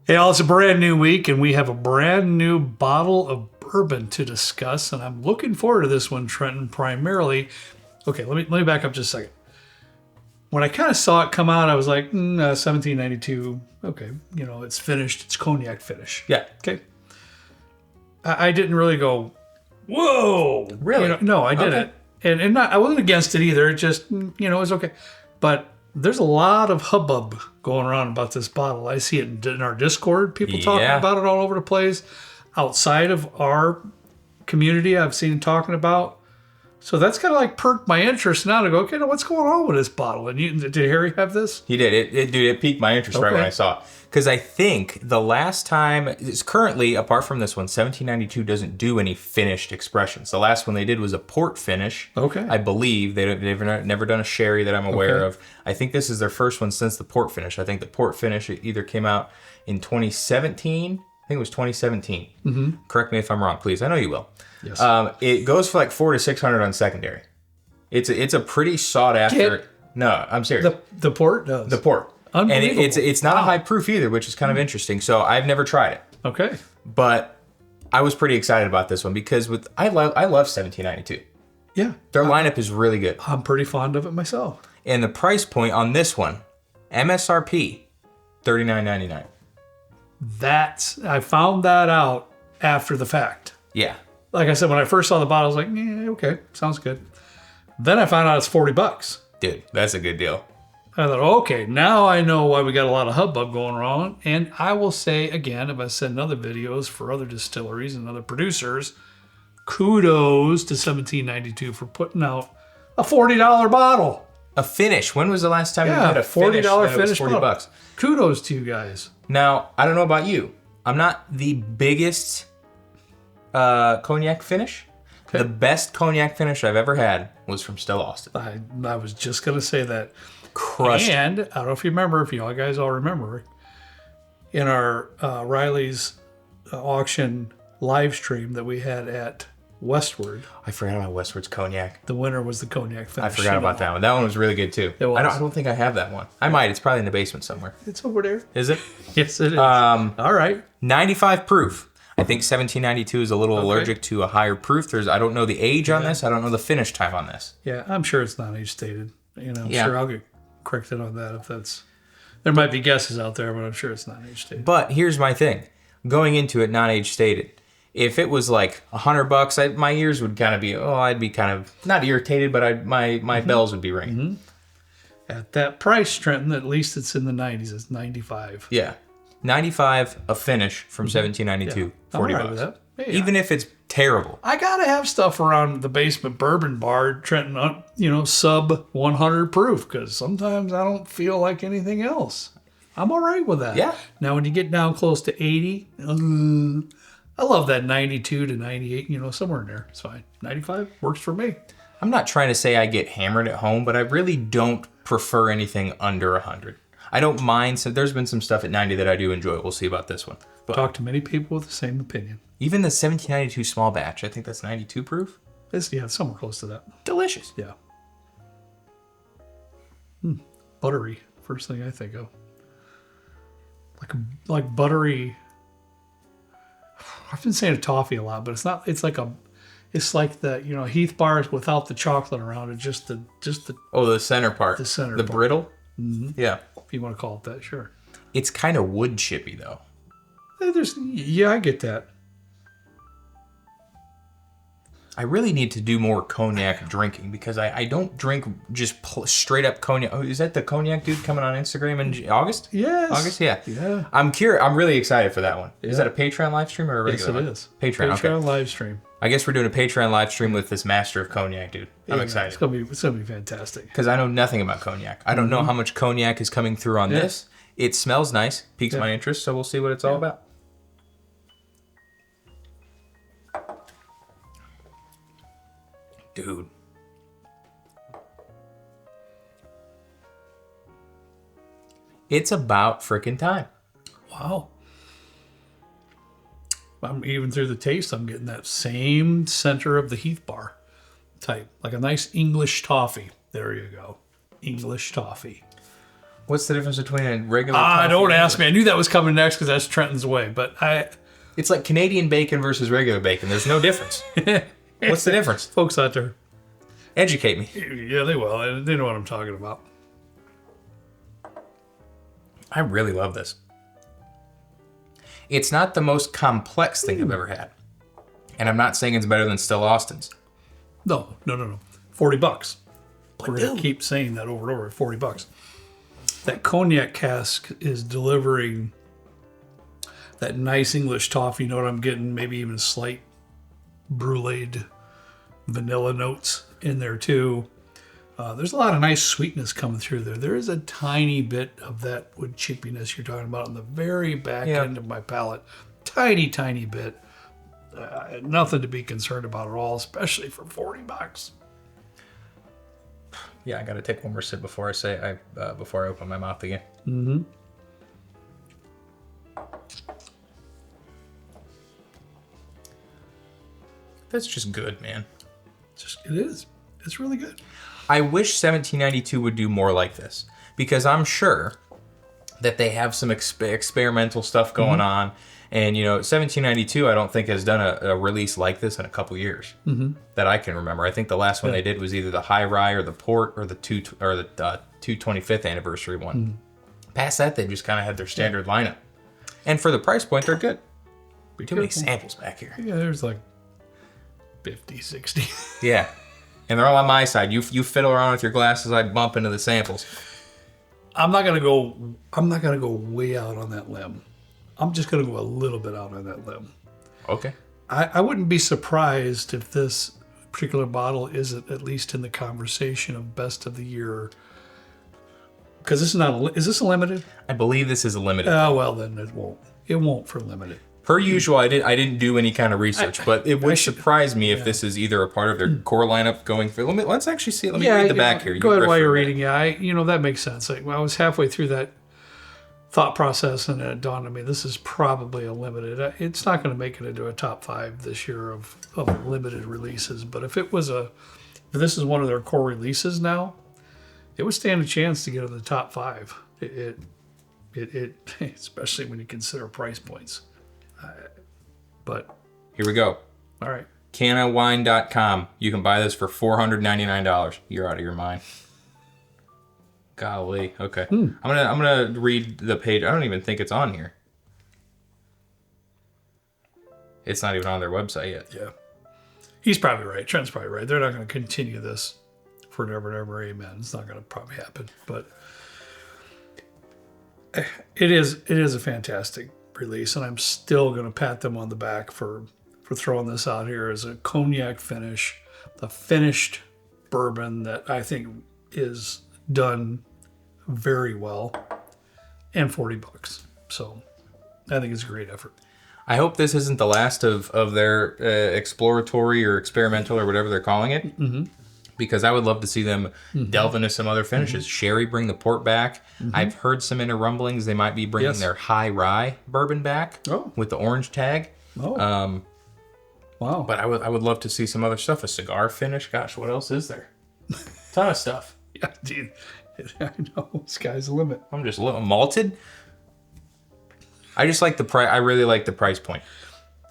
Hey, all, it's a brand new week, and we have a brand new bottle of bourbon to discuss, and I'm looking forward to this one, Trenton, primarily. Okay, let me back up just a second. When I kind of saw it come out, I was like, 1792, okay, it's finished. It's cognac finish. Yeah. Okay. I didn't really go, whoa. Really? No, I didn't. Okay. And I wasn't against it either. It just, it was okay. But there's a lot of hubbub going around about this bottle. I see it in our Discord. People talking about it all over the place. Outside of our community, I've seen talking about. So that's kind of like perked my interest now to go, okay, now what's going on with this bottle? And did Harry have this? He did. It piqued my interest right when I saw it. Because I think the last time, it's currently, apart from this one, 1792 doesn't do any finished expressions. The last one they did was a port finish. Okay. I believe. They've never done a sherry that I'm aware of. I think this is their first one since the port finish. I think the port finish either came out in 2017. I think it was 2017. Mm-hmm. Correct me if I'm wrong, please. I know you will. Yes. It goes for like $400 to $600 on secondary. It's a pretty sought after. No, I'm serious. The port does. The port. And it's not a high proof either, which is kind of interesting. So I've never tried it. Okay. But I was pretty excited about this one because I love 1792. Yeah. Their lineup is really good. I'm pretty fond of it myself. And the price point on this one, MSRP, $39.99. I found that out after the fact. Yeah. Like I said, when I first saw the bottle, I was like, yeah, okay, sounds good. Then I found out it's $40. Dude, that's a good deal. I thought, okay, now I know why we got a lot of hubbub going on. And I will say again, if I said in other videos for other distilleries and other producers, kudos to 1792 for putting out a $40 bottle. A finish. When was the last time you had a $40 finish $40? Kudos to you guys. Now, I don't know about you. I'm not the biggest cognac finish. Okay. The best cognac finish I've ever had was from Still Austin. I was just going to say that. Crushed. And I don't know if you remember, if you guys all remember, in our Riley's auction live stream that we had at Westward. I forgot about Westward's cognac. The winner was the cognac finish. I forgot about that one. That one was really good too. It was. I don't think I have that one. I might. It's probably in the basement somewhere. It's over there. Is it? Yes, it is. All right. 95 proof. I think 1792 is a little allergic to a higher proof. I don't know the age on this. I don't know the finish time on this. Yeah, I'm sure it's not age stated. Sure I'll get corrected on that if that's. There might be guesses out there, but I'm sure it's not age stated. But here's my thing. Going into it, not age stated. If it was like $100, my ears would kind of be, I'd be kind of not irritated, but my bells would be ringing. Mm-hmm. At that price, Trenton, at least it's in the 90s. It's 95. Yeah. 95 a finish from 1792, $40. Right with that. Hey, even if it's terrible. I gotta have stuff around the basement bourbon bar, Trenton, sub 100 proof, because sometimes I don't feel like anything else. I'm all right with that. Yeah. Now, when you get down close to 80, I love that 92 to 98, somewhere in there. It's fine. 95 works for me. I'm not trying to say I get hammered at home, but I really don't prefer anything under 100. I don't mind. So there's been some stuff at 90 that I do enjoy. We'll see about this one. But talk to many people with the same opinion. Even the 1792 small batch, I think that's 92 proof. It's somewhere close to that. Delicious. Yeah. Buttery. First thing I think of. Like buttery. I've been saying toffee a lot, but it's not. It's like the Heath bars without the chocolate around it. Just the. The center part. The center. The part. brittle. Mm-hmm. Yeah. If you want to call it that, sure. It's kind of wood chippy though. I get that. I really need to do more cognac drinking because I don't drink just straight up cognac. Oh, is that the cognac dude coming on Instagram in August? Yes. August, yeah. Yeah. I'm curious. I'm really excited for that one. Yeah. Is that a Patreon live stream or a regular one? Yes, it is. Patreon okay. live stream. I guess we're doing a Patreon live stream with this master of cognac dude. I'm excited. It's gonna be fantastic. Because I know nothing about cognac. I don't know how much cognac is coming through on this. It smells nice, piques my interest, so we'll see what it's all about. Dude. It's about freaking time. Wow. I'm even through the taste, I'm getting that same center of the Heath bar type. Like a nice English toffee. There you go. English toffee. What's the difference between a regular? Don't ask me. I knew that was coming next because that's Trenton's way. But it's like Canadian bacon versus regular bacon. There's no difference. What's the difference? Folks out there, educate me. Yeah, they will. They know what I'm talking about. I really love this. It's not the most complex thing I've ever had. And I'm not saying it's better than Still Austin's. No. $40. We're going to keep saying that over and over. $40. That cognac cask is delivering that nice English toffee. You know what I'm getting? Maybe even slight bruleed vanilla notes in there too. There's a lot of nice sweetness coming through there. There is a tiny bit of that wood chippiness you're talking about on the very back end of my palate. Tiny bit. Nothing to be concerned about at all, especially for $40. Yeah, I got to take one more sip before I open my mouth again. Mm-hmm. That's just good, man. It is. It's really good. I wish 1792 would do more like this, because I'm sure that they have some experimental stuff going on. And, 1792, I don't think has done a release like this in a couple years that I can remember. I think the last one they did was either the High Rye or the Port or the 225th anniversary one. Past that, they just kind of had their standard lineup. And for the price point, they're good. Too many samples back here. Yeah, there's like 50, 60. Yeah. And they're all on my side. You fiddle around with your glasses, I bump into the samples. I'm not gonna go way out on that limb. I'm just gonna go a little bit out on that limb. Okay. I wouldn't be surprised if this particular bottle isn't at least in the conversation of best of the year. Because this is this a limited? I believe this is a limited. Well then it won't. It won't for limited. Per usual, I didn't do any kind of research, but it would surprise me if this is either a part of their core lineup going for. Let's actually see. Let me read the back here. Go ahead while you're reading. Yeah, that makes sense. I was halfway through that thought process, and it dawned on me this is probably a limited. It's not going to make it into a top 5 this year of limited releases. But if this is one of their core releases now, it would stand a chance to get in the top 5. It especially when you consider price points. But here we go. All right. Canawine.com. You can buy this for $499. You're out of your mind. Golly. Okay. I'm gonna read the page. I don't even think it's on here. It's not even on their website yet. Yeah. He's probably right. Trent's probably right. They're not going to continue this forever and ever. Amen. It's not going to probably happen. But it is a fantastic release, and I'm still going to pat them on the back for throwing this out here as a cognac finish, the finished bourbon that I think is done very well, and $40. So I think it's a great effort. I hope this isn't the last of their exploratory or experimental or whatever they're calling it. Because I would love to see them delve into some other finishes. Sherry bring the port back. I've heard some inner rumblings they might be bringing their High Rye bourbon back with the orange tag. Wow. But I would love to see some other stuff. A cigar finish. Gosh, what else is there? Ton of stuff. Yeah, dude. I know. Sky's the limit. I'm just malted. I just like the price. I really like the price point.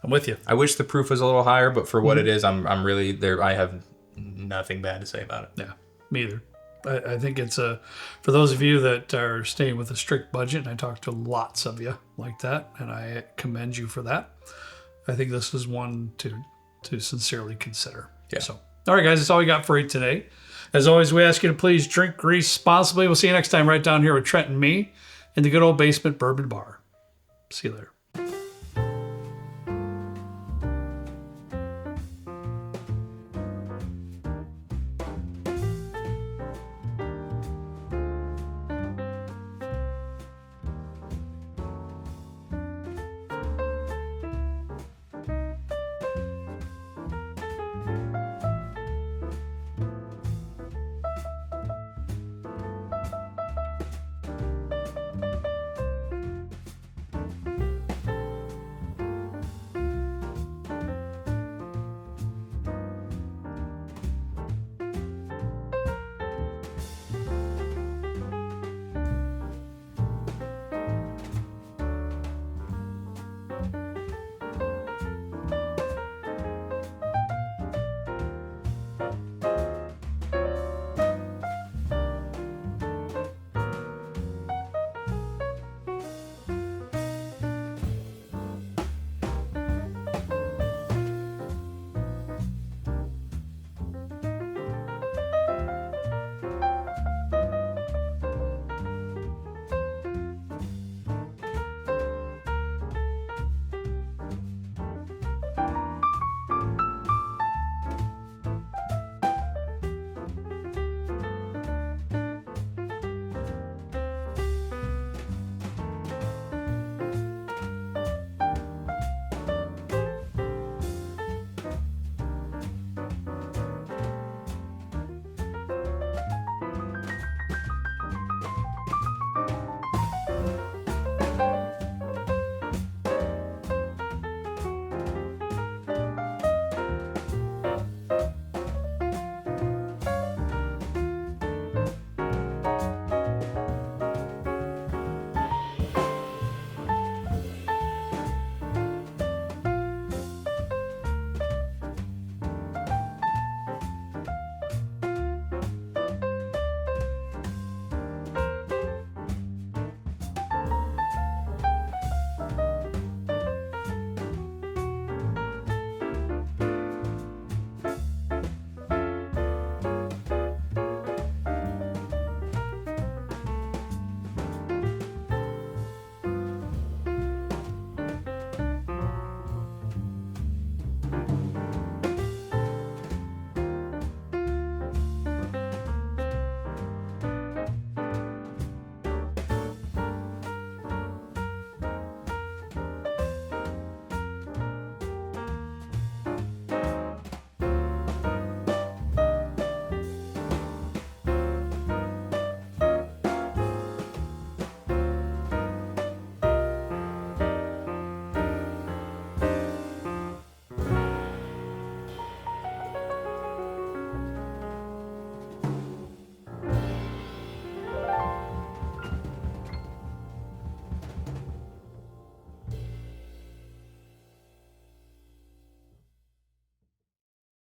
I'm with you. I wish the proof was a little higher, but for what it is, I'm really there. I have nothing bad to say about it. Yeah, me either. I think it's for those of you that are staying with a strict budget, and I talk to lots of you like that, and I commend you for that. I think this is one to sincerely consider. Yeah. So, all right, guys, that's all we got for you today. As always, we ask you to please drink responsibly. We'll see you next time right down here with Trent and me in the good old basement bourbon bar. See you later.